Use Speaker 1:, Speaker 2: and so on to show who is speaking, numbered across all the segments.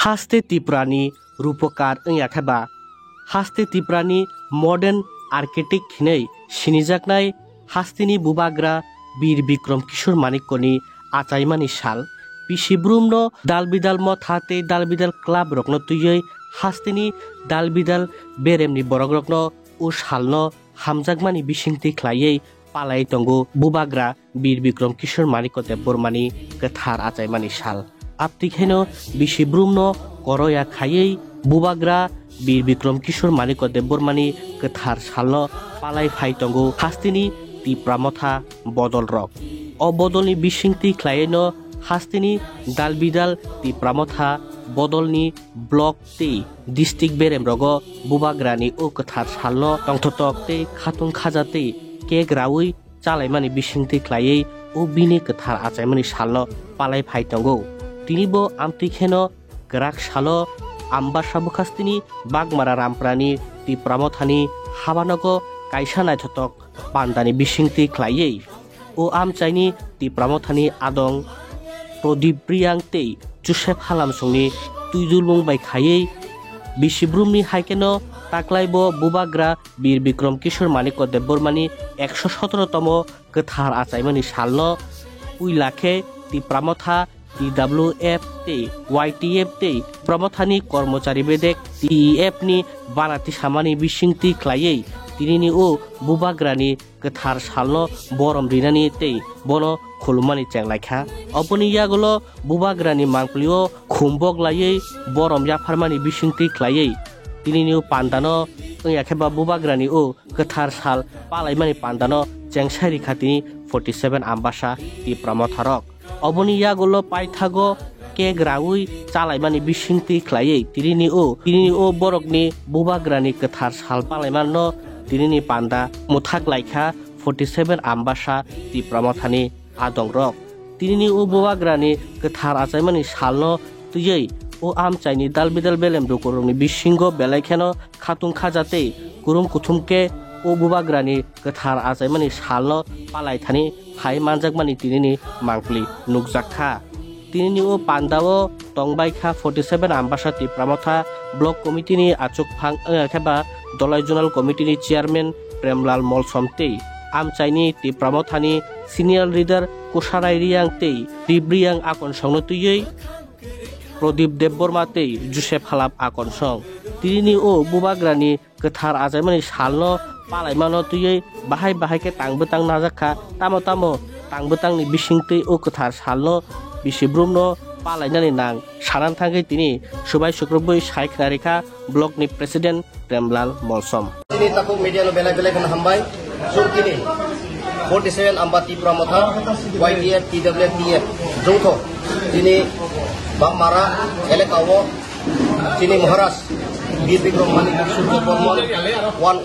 Speaker 1: हास्ते त्रिपुरानि रूपकार याखेबा हास्ते त्रिपुरानि modern architect हिनै सिनिजाकनाय हास्तेनि बुबाग्रा बीर बिक्रम किशोर मानिक्यनि आचाइमानि साल पिसिब्रुमनो दालबिदाल मथाते दालबिदाल club रकनो तुयै हास्तेनि दालबिदाल बेरेमनि बरक रकनो उ सालनो हामजाकमानि बिसिंति ख्लायै पालाय तंगो बुबाग्रा बीर बिक्रम किशोर मानिक्य देबबर्मानि गोथार आचाइमानि साल आपतिखेनो बिसिब्रुमनो करया खायै बुबाग्रा बीर बिक्रम किशोर मानिक्य देबबर्मानि गोथार सालनो पालाय फाय तंगो हास्तेनि तिप्रामथा बदल रक अ बदलनि बिसिंति ख्लायैनो हास्तेनि दालबिदाल तिप्रामथा बदलनि ब्लक ते डिस्ट्रिक्ट बेरेम रग बुबाग्रानि ओ गोथार सालनो तंथतक ते खातुं खाजाते केक रावै चालायमानि बिसिंति ख्लायै ओ बिनि गोथार आचाइमानि सालनो पालाय फाय तंगो तिनिबो आमतिखेनो गराक सालो आम्बासाबो खास्तेनि बागमारा रामप्रानि तिप्रामथानि हाबानग कायसा नायथतक पान्दानि बिसिंति ख्लायै ओ आमचाइनि तिप्रामथानि आदं प्रदीप प्रियांग ते जुसेफ हालामसंनि तुइजुलुं बायखायै बिसिब्रुमनि हाइकेनो ताक्लाइबो बुबाग्रा बीर बिक्रम किशोर मानिक्य देबबर्मानि 117तम गोथार आचाइमानि सालनो उइलाखे तिप्रामथा TWF ते YTF ते प्रमथानि कर्मचारी बेदेक TEF नि बानाति सामानि बिसिंति ख्लायै तिनिनि ओ बुबाग्रानि गोथार सालनो बरम रिनानि ते बनो खुलुमानि चेंलायखा अपनि यागलो बुबाग्रानि मांप्लिओ खुमबक लायै बरम याफारमानि बिसिंति ख्लायै तिनिनि पान्दानो याखेबा बुबाग्रानि ओ गोथार साल पालायमानि पान्दानो चेंसारि खातिनि 47 आम्बासा तिप्रामथारक अबनि यागलो पाइथागो केक रावै चालायमानि बिसिंति ख्लायै तिनिनि ओ बरकनि बुबाग्रानि गोथार साल पालायमानो तिनिनि पान्दा मुथाक लायखा 47 आम्बासा तिप्रामथानि आदं रक तिनिनि ओ बुबाग्रानि गोथार आचाइमानि सालनो तुयै ओ आमचाइनि दालबिदाल बेलेम रुकुरनि बिसिंगो बेलायखेनो खातुं खाजाते कुरुम कुथुमके ओ बुबाग्रानि गोथार आचाइमानि सालनो पालायथानि हाय मानजाकमानि तिनिनि मांप्लि नुकजाखा तिनिनि ओ पान्दाओ तंबायखा 47 आम्बासा तिप्रामथा ब्लक कमिटिनि आचुकफां खेबा दलाय जोनाल कमिटिनि चेयारमैन प्रेमलाल मलसमते आमचाइनि तिप्रामथानि सिनियर लिडार कुसाराय रियांग ते दिब्रियांग आकनसंनो तुयै प्रदीप देबबर्मा ते जुसेफ हालाब आकनसं तिनिनि ओ बुबाग्रानि गोथार आचाइमानि सालनो पालायमानो तुयै बाहाय बाहायके तांबोतां नाजाखा तामो तामो तांबोतांनि बिसिंति ओ गोथार सालनो बिसिब्रुमनो पालायनानै नां सानान थांगै तिनि सुबाय सुक्रबै सायखनारिखा ब्लकनि प्रेसिडेंट प्रेमलाल मलसम
Speaker 2: तिनि ताको मीडियानो बेलाय बेलाय खन हामबाय सुरतिनि 47 आम्बा तिप्रामथा YTF TWF जौथ तिनि बागमारा एलेकाओ तिनि महाराज बीर बिक्रम मानिक्य किशोर देबबर्मन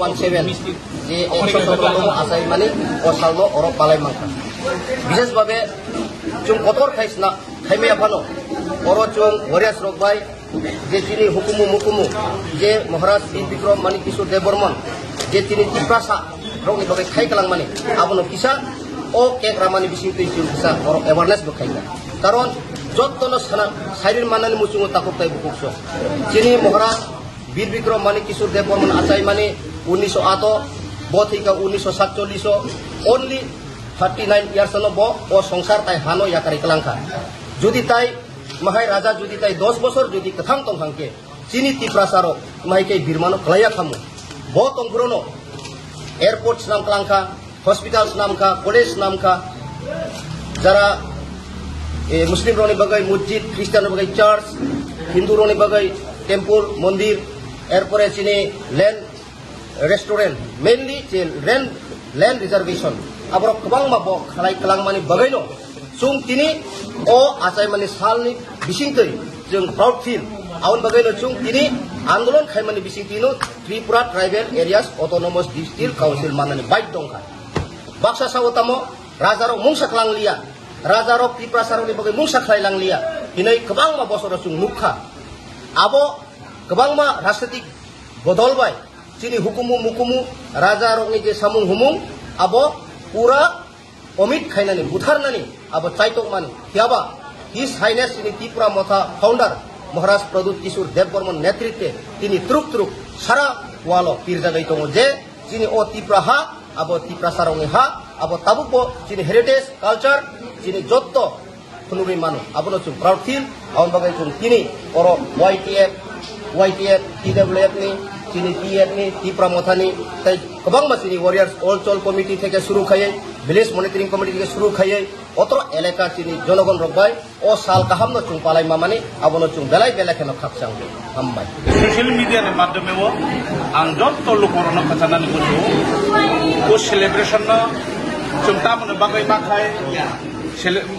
Speaker 2: 117 जे 117तम आचाइमानि ओ सालनो अरब पालाय मांखा विशेष भावे जों कतर खाइसना खाइमे आफानो अरो जों वरियास रकबाय जे तिनि हुकुमु मुकुमु जे महाराज बीर बिक्रम मानिक्य किशोर देबबर्मन जे तिनि तिप्रासा रकनि बगै खाइकलां माने आबनो किसा ओ केक रामानि बिसिंति जों किसा अरब एवारनेस बो खाइना कारण जत्तनो साना साइरिन मानानि मुसुङो ताकुताय बुकुसो तिनि महाराज बीर बिक्रम मानिक्य किशोर देबबर्मन आचाइमानि 1908 बथिका 1947 ओनली 39 इयर्स नो बो ओ संसार ताई हानो याकारि कलांखा जुदि ताई माहाय राजा जुदि ताई 10 बছর जुदि कथां तंखांके चिनि तिप्रासारो माहायके बिरमानो खलाया खामु बो तंग्रोनो एयरपोर्ट नाम कलांखा हॉस्पिटल्स नाम का कॉलेज नाम का जरा मुस्लिम रोनी बगै मस्जिद ख्रिस्टान बगै चर्च हिंदू रोनी बगै टेम्पल मंदिर एरपरे चिनि land restaurant mainly land reservation आबरो गोबां माबो खालाय कलांमानि बगैनो जों तिनि ओ आचाइमानि सालनि बिसिंतै जों प्राउड फील आउन बगैनो जों तिनि आंदोलन खायमानि बिसिंतिनो Tripura tribal areas autonomous district council माननानै बाइट दंखा बाक्सा सावतामो राजारो मुंसा खालांलिया राजारो त्रिपुरासारनि बगै मुंसा खालायलांलिया दिनै गोबां मा बसर जों नुखा आबो गोबां मा राजनीतिक बदलबाय चिनि हुकुमु मुकुमु राजारोनि जे सामुं हुमुं आबो पूरा अमित खायनानै बुथारनानै आबो चाइतक मानि हियाबा हिज हाइनेस चिनि त्रिपुरा मथा फाउंडर মহারাজ প্রদ্যুৎ কিশোর দেববর্মন নেতৃত্বে তিনি ত্রুক ত্রুক সারা ওয়ালো পিরজাগাই দङ যে যিনি ও ত্রিপুরা হা আবো ত্রিপুরা সারংনি হা আবো তাবুকো যিনি হেরিটেজ কালচার যিনি যত खुनुबि मानु आबोनो जों प्राउड फिल आउन बागै जों तिनि अर YTF TWF नि तिनि TF नि टिप्रा मथानि ताइ गोबां मासिनि वारियार्स अल चल कमिटि थेके शुरू खायै विलेज मनिटरिंग कमिटि थेके शुरू खायै अत्र एलेका तिनि जनगण रबाय अ साल गाहामनो जों पालाय मामानि आबोनो जों बेलाय बेलाखेनो खापसां हामबाय
Speaker 3: सोशल मीडिया नि माध्यमेव आं जत लोकरनो खसानानि बुझो ओ सेलिब्रेशन न जों तामनो बागै माखाय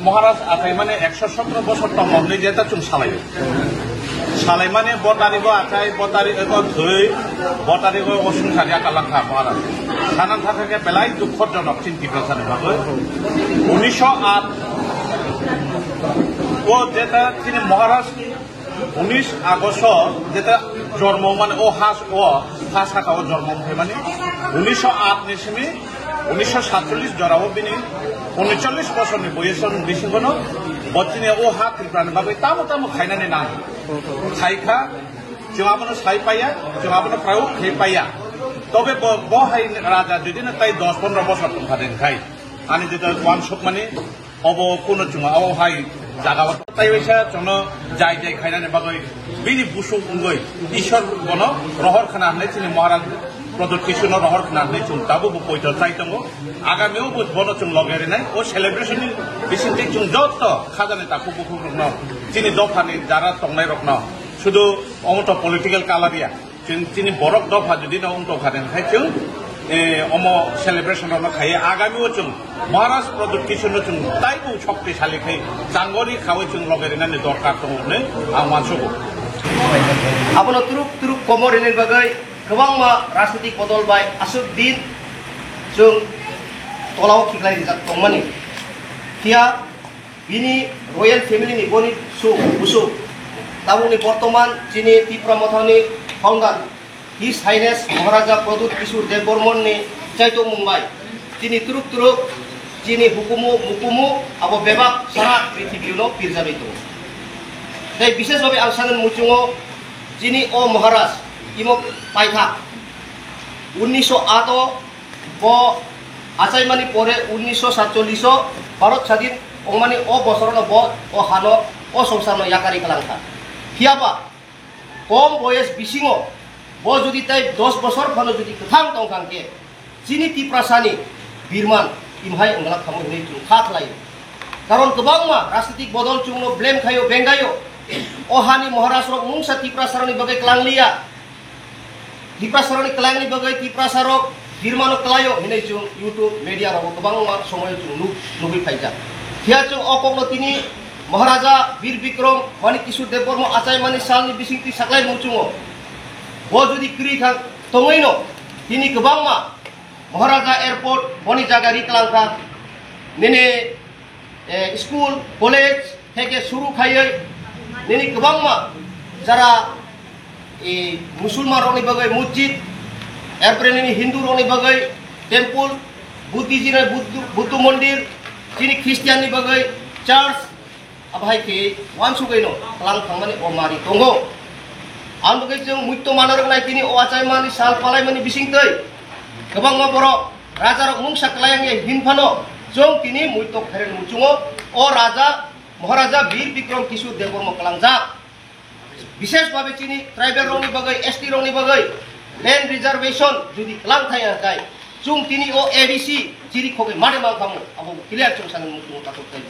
Speaker 3: महाराज आखाय माने 117 बছর तम हमने जेता जों सालायो सालाय माने बतारिबो आखाय बतारिबो थै बतारिबो असुंसारिया कालाखा महाराज सानान थाखाय बेलाय दुखजनक चिन्तिग्रा जानो बागै 1908 ও जेता তিনি महाराज 19 আগস্ট जेता जन्म माने ओ हास ओ हासाकाव जन्म है माने 1908 निसिमि 1947 जराव बिनि 39 বছরनि বয়সের बिसिंगनो बच्चिने ओ हा त्रिपुरानि बागै तामो तामो खायनानै नां खायखा जोंहाबनो सायपाया जोंहाबनो प्राउ खेपाया तबे बहाय राजा जुदिनो ताई 10-15 বছর तंखादेन खाय आनि जेता वान शप माने अब कोनो जोंहा ओ हाय जागाव ताई वैसा जोंनो जाय जाय खायनानै बागै बिनि बुसु उंगै ईश्वर गनो रहर खाना होननाय जोंनि महाराज प्रद्युत किशोर रहर खानानै जों दाबो पयथ जाय दङ आगामियाव बनो जों लगेरिनाय ओ सेलिब्रेशन बिसिंथि जों जत खाजानि ताकु बुखुरनो जिनि दफानि जारा तंनाय रखनो शुधु अमत पलिटिकल कालारिया जिनि बरक दफा जुदि न उंट खादेन खाय जों अम सेलिब्रेशन न खाय आगामियाव जों महाराज प्रद्युत किशोर जों ताइबो शक्तिशाली खाय जांगरि खावै जों लगेरिनानै दरकार दङ होननै आं मानसुगौ
Speaker 2: आबोनो तुरुक तुरुक कमरिनि बागै गोबां मा राजनीतिक बदल बाय आसुक दिन जों तलाव खिगलाय दंमानि किया बिनि रयेल फेमिलिनि बनि बुसु ताबुनि बर्तमान जिनि टिप्रा मथानि फाउंडार हिज हाइनेस महाराजा प्रद्युत किशोर देबबर्मननि चाइतो मुंबाई जिनि तुरुक तुरुक जिनि हुकुमु मुकुमु आबो बेबाक सारा पृथ्वीनो पिरजाबाय दं ताई विशेष भाबे आं सानन मुचुङो जिनि ओ महाराज इमो पाइथा 1908 ब आचाइमानि परे 1947 भारत स्वाधीन अंमानि ओ बसरनो ब ओ हानो ओ संसारनो याकारि खालांखा हियाबा कम बयस बिसिङो ब जुदि ताइ 10 বছর फानो जुदि कथां दंखांके जिनि टिप्रासानि बिरमान इमहाय अंगला खामो नै जों खाखलायो कारण गोबां मा राजनीतिक बदल जोंनो ब्लेम खायो बेंगायो ओहानि महाराज रक मुंसा टिप्रासारनि बगै क्लांलिया टिप्रासारनि क्लांनि बगै टिप्रासारक बिरमानो क्लायो हिनै जों यूट्यूब मीडिया रक गोबां मा समय जों नुबि फाइजा हिया जों अकनो तिनि महाराजा वीर विक्रम मानि किशोर देबबर्मन आचाइमानि सालनि बिसिंति साक्लाय मुचुङो ब जुदि क्रि खां तङैनो तिनि गोबां मा महाराजा एयरपोर्ट बनि जागा रिक्लांखा नेने स्कूल कॉलेज थेके शुरू खायै नेनि गोबां मा जारा मुसलमान रनि बगै मस्जिद एरप्रे नेनि हिंदू रनि बगै टेम्पल बुद्धिजिनि बुद्ध मंदिर जिनि ख्रिस्टियाननि बगै चर्च अबहाय के वान सुगैनो क्लां थांमानि अमारि दंगो आं बगै जों मुक्त मानरक नाय तिनि अआचाइमानि साल पालायमानि बिसिंतै गोबां मा बर राजा रक मुंसा क्लायांगे हिनफानो जों तिनि मुक्त फेरेन मुचुङो ओ राजा महाराजा वीर विक्रम किशोर देबबर्मन क्लांजा विशेष भावे चिनी ट्राइबल रंनि बगै एसटी रंनि बगै लैंड रिजर्वेशन जुदि क्लां थाया जाय जों तिनि ओ एडीसी जिरि खगै माने मा खामो आबो क्लियर जों सानन मुचुङो ताको थाय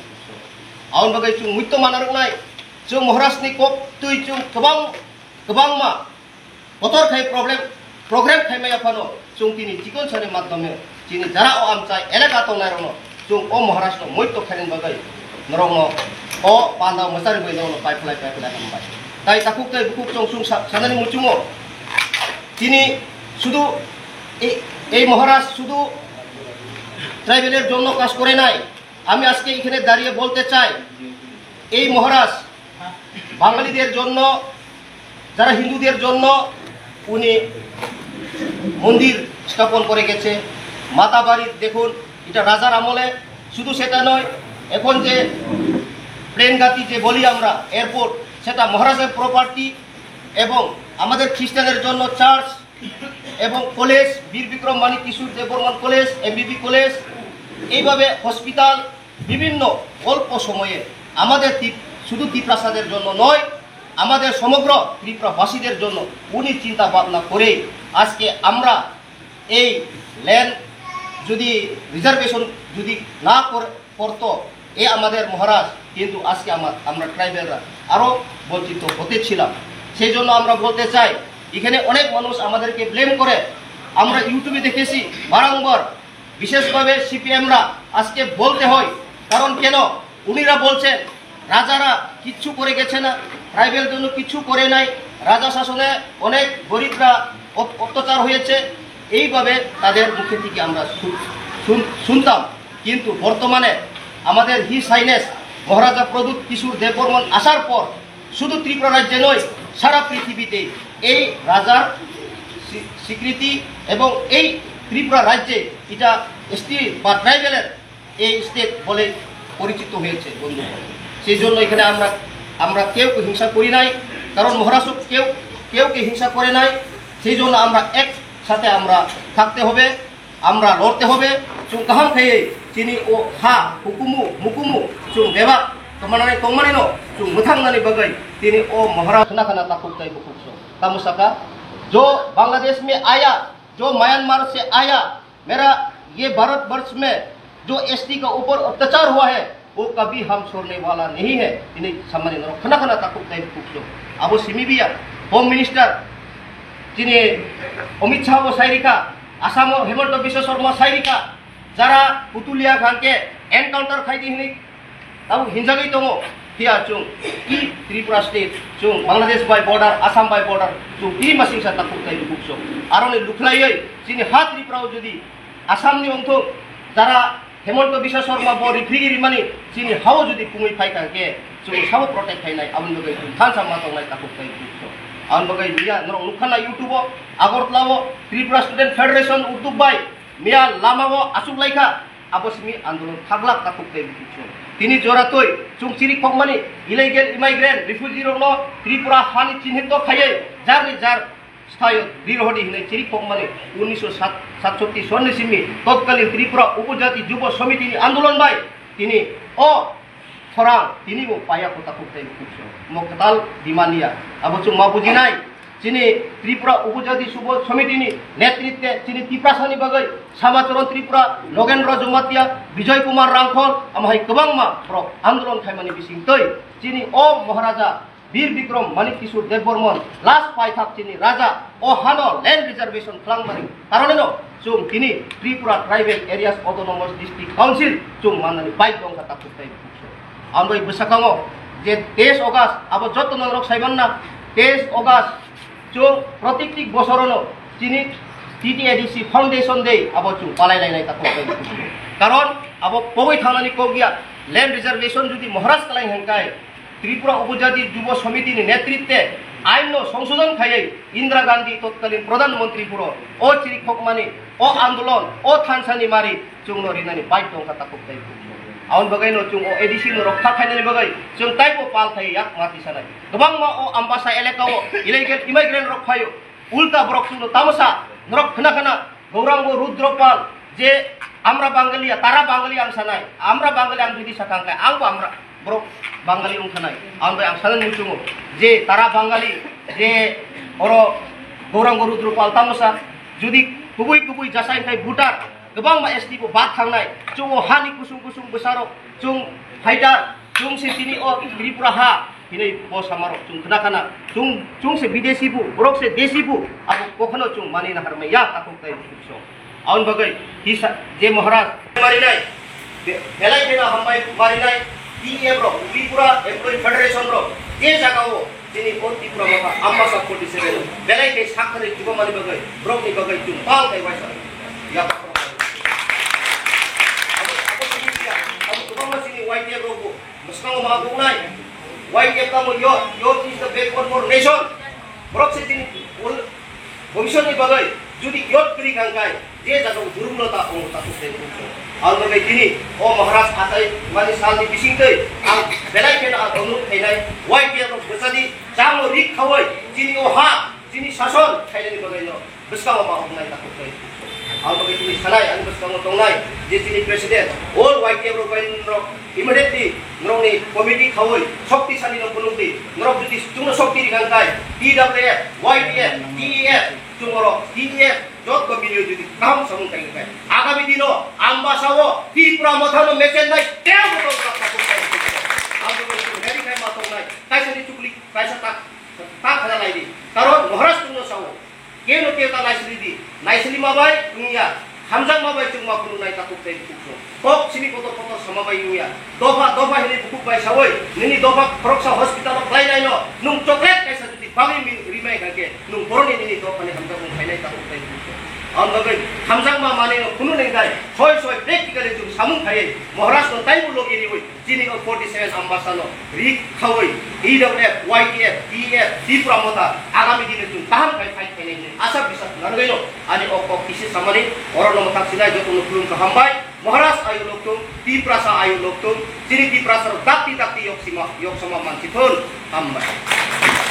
Speaker 2: आउन बगै जों मुक्त मानरक नाय जों महाराजनि कप तुइ जों गोबां मा बतर खाय प्रोग्राम खायमाया फानो जों तिनि जिकन सानि माध्यमे जिनि जारा ओ आमचाय एलेका तंनाय रनो जों ओ महाराजनो मुक्त खायन बगै नरंनो ओ पान्दा मसारि बैनो पाइपलाइन हमबाय তাই তাকুক তাই বুকুক চংসুং সানানি মুচুঙো তিনি শুধু এই মহারাজ শুধু ট্রাইবেলের জন্য কাজ করে নাই আমি আজকে এখানে দাঁড়িয়ে বলতে চাই এই মহারাজ বাঙালিদের জন্য যারা হিন্দুদের জন্য উনি মন্দির স্থাপন করে গেছে মাতা বাড়ি দেখুন এটা রাজার আমলে শুধু সেটা নয় এখন যে প্লেন গাতি যে বলি আমরা এয়ারপোর্ট সেটা মহারাজের প্রপার্টি এবং আমাদের খ্রিস্টানদের জন্য চার্চ এবং কলেজ বীর বিক্রম মানিক কিশোর দেববর্মন কলেজ এমবিবি কলেজ এইভাবে হসপিটাল বিভিন্ন অল্প সময়ে আমাদের শুধু ত্রিপ্রাসাদের জন্য নয় আমাদের সমগ্র ত্রিপুরাবাসীদের জন্য উনি চিন্তা ভাবনা করে আজকে আমরা এই ল্যান্ড যদি রিজার্ভেশন যদি না করতো এ আমাদের মহারাজ কিন্তু আজকে আমরা ট্রাইবেলরা আরও বঞ্চিত হতেছিলাম। সেই জন্য আমরা বলতে চাই এখানে অনেক মানুষ আমাদেরকে ব্লেম করে, আমরা ইউটিউবে দেখেছি বারংবার, বিশেষভাবে সিপিএমরা আজকে বলতে হয়। কারণ কেন উনিরা বলছেন রাজারা কিচ্ছু করে গেছে না, ট্রাইবেল জন্য কিছু করে নাই, রাজা শাসনে অনেক গরিবরা অত্যাচার হয়েছে, এইভাবে তাদের মুখে থেকে আমরা শুনতাম। কিন্তু বর্তমানে আমাদের হিজ হাইনেস মহারাজা প্রদ্যুৎ কিশোর দেববর্মন আসার পর শুধু ত্রিপুরা রাজ্যে নয় সারা পৃথিবীতে এই রাজার স্বীকৃতি এবং এই ত্রিপুরা রাজ্যে এটা এসটি বা ট্রাইবেলের এই স্টেট বলে পরিচিত হয়েছে বন্ধু। সেই জন্য এখানে আমরা কেউকে হিংসা করি নাই, কারণ মহারাষ্ট্র কেউকে হিংসা করে নাই। সেই জন্য আমরা একসাথে আমরা থাকতে হবে, আমরা লড়তে হবে। চুং কাহাম খাইয়ে চিনি ও হা হুকুমু মুকুমু চুং বেবা তোমানাने तोमानिनो चुं मुथांगनानि बगै तिनी ओ महाराज खाना ताकुकताय बुकुसो तामुसाका जो बांग्लादेश में आया, जो म्यांमार से आया, मेरा ये भारतवर्ष में जो एसटी का ऊपर अत्याचार हुआ है वो कभी हम छोड़ने वाला नहीं है। इन्हें सामान्य खाना ताकुकताय बुकुसो अब सिमिबिया होम मिनिस्टर जिन्हें अमित शाह वो साइरिका आसाम हेमंत बिश्व शर्मा साइरिका जरा पुतुलिया खान के एनकाउंटर खाई दी तब हिंजागई दङ हिया चुं इ Tripura state चुं Bangladesh bye border Assam bye border चुं इ मासिंसा ताकुकताय बुकुसो आरने लुखलायै जिनि हा त्रिपुराव जुदि आसामनि अंथ जरा हेमंत बिश्व शर्मा ब रिफ्रिगिरि माने जिनि हाव जुदि कुमै फाइखांके चुं साव प्रोटेक्ट खाइनाय आमन बगै थानसा मातंनाय ताकुकताय बुकुसो आमन बगै मिया नरं लुखाना यूट्यूब आगरतलाव त्रिपुरा स्टूडेंट फेडरेशन उद्योग बाय मिया लामाव आसुकलाइखा आबसमी आंदोलन थागलाक ताकुकताय बुकुसो তিনি জোরাতই চুং চিরিক ফকমানি ইলিগেল ইমাইগ্রেন্ট রিফিউজি রংন ত্রিপুরা হানি চিহ্নিত খাইয়ে যারনি যার স্থায়ী বিরোহী হিনে চিরিক ফকমানি 1967 সন্নি সিমি তৎকালীন ত্রিপুরা উপজাতি যুব সমিতি আন্দোলন বাই তিনি ও ফরাং তিনি ও পায়া কথা করতে খুঁজছো মকতাল বিমানিয়া আবো চুং মাবুজিনাই যিনি ত্রিপুরা উপজাতি যুব সমিতিনি নেতৃত্বে যিনি ত্রিপ্রাসানি বাগৈ সামাচরণ ত্রিপুরা নগেন্দ্র জমাতিয়া বিজয় কুমার রাংখল আমহাই गोबांमा ब्रक आंदोलन खाइमानि बिसिंतै যিনি ও মহারাজা বীর বিক্রম মানিক কিশোর দেববর্মন লাস্ট পাইথাক যিনি রাজা ও হানো ল্যান্ড রিজার্ভেশন খালাंगमानि কারণেनो जों তিনি Tripura tribal areas autonomous district council जों माननानै बाइक दंखा ताकुकताय आमबाय बसाखाङो जे 23 अगस्त आबो जतन रक साइबानना 23 अगस्त जों प्रत्येक बছरनो যিনি टीटीएडीसी फाउंडेशन दे आबो जों पालायलायनाय ताकुकताय कारण अब पवै थांनानै कगिया लैंड रिजर्वेशन जुदि महाराज कलाय हंकाय त्रिपुरा उपजाति युव समिति नेतृत्वे आईन संशोधन खाई इंदिरा गांधी तत्कालीन प्रधानमंत्री पुरो ओ चिरिखक माने ओ आंदोलन ओ थानसानी मारी जोंनो रिनानि बाइक दंखा ताकुकताय आउन बगैनो जों ओ एडीसी नो रक्षा खायनानि बगै जों ताइपो पाल खाय याक माति सानाय गोबां मा ओ आम्बासा एलेकाओ इलिगेल इमाइग्रेंट रखायो उल्टा ब्रकसुनो तामसा नरक खना गौरांग रुद्रपाल जे আমরা বাঙালিয়া তারা বাঙালি আংসানায় আমরা বাঙালি আং যদি সাকাঙ্কায় আংবো আমরা ব্রক বাঙালি অংখানায় আংবাই আংসানায় নুচুমো যে তারা বাঙালি যে অর গৌরাঙ্গ রুদ্রপাল তামসা যদি কুবুই জাসাইखाय ভুটার गोबां मा एसटी को बात थांनाय जों हानि कुसुम बसारो जों फाइटार जों से तिनि ओ त्रिपुरा हा हिनै बस हमारो जों खना जों से विदेशी बु ब्रक से देशी बु अब कखनो जों मानि ना हरमै या ताकुकताय बुकुसो आउन बगै हिसा जे महाराज मारिनाय बेलाय बेना हमबाय मारिनाय टीए ब्रो त्रिपुरा एमप्लॉय फेडरेशन ब्रो जे जागाओ जिनि ओ त्रिपुरा मा आम्बासा 47 बेलाय के साखरे जुबो मारि बगै ब्रक नि बगै जुं पाल थाय वाइसा या अब गोबां सिनि वाइटे ब्रो मस्कांग मा बुंनाय वाइटे कामो यो is the backward for nation ब्रक से जिनि भविष्यनि बगै जुदि योट करि गांगाय जे जागो दुर्बलता ओ ताकु ते आल नगे दिनि ओ महाराज आथाय मानि सालनि बिसिंदै आं बेलाय केना अनु थैनाय वाइ के रो बसादि जामो रिक खावै जिनि ओ हा जिनि शासन थाइलेनि बगायनो बिस्काव मा हमनाय ताकु ते आल नगे दिनि सानाय आं बिस्काव दंनाय जे जिनि प्रेसिडेन्ट ऑल वाइ के रो गयनो इमिडिएटली नरनि कमिटि खावै शक्तिशाली न बुनुदि नरक जुदि तुंनो शक्ति रिगांकाय पीडब्ल्यूएफ वाइटीएफ टीएफ तुंगरो टीएफ जब कमियो जुदि काम समूह कायकाय आगामी दिनो आम्बासावो त्रिपुरा मथानो मेसेन्नाय तेव तो आमो भेरिफाइ मातंनाय कायसनि चुकलि कायसा ता खाना लायदि कारण महाराष्ट्र तुंनो सावो केनो केता लाइसलिदि नाइसलि माबाय तुंगिया हामजां माबाय जों माखौ नाय ताकु ते खुखो कक सिनि कत कत समाबाय नुया दफा दफा हिनि बुकुक बाय सावै नोंनि दफा खरकसा हस्पिटाल फ्लाय नायनो नुं चकलेट कायसा जुदि बागै रिमाय गाके नुं बरनि निनि दफानि हामजां फायनाय ताकु ते खुखो आं लगे हामजां मा माने खुनु नैगाय सय सय प्रेक्टिकली जों सामुं थायै महाराष्ट्र ताइबु लगिरि वै जिनि 47 आम्बासानो रिक खावै ईडब्ल्यूएफ वाइटीएफ टीएफ त्रिपुरा मथा आगामी दिने जों ताहाम फाइ फाइनाय आसा बिसास नारगैनो आनि अक किसि सामानि अरन मथा सिनाय जतन खुलुम हामबाय महाराष्ट्र आयु लोकतुम त्रिपुरासा आयु लोकतुम जिनि त्रिपुरासा दाक्ति दाक्ति यक्समा मानसिफोर हामबाय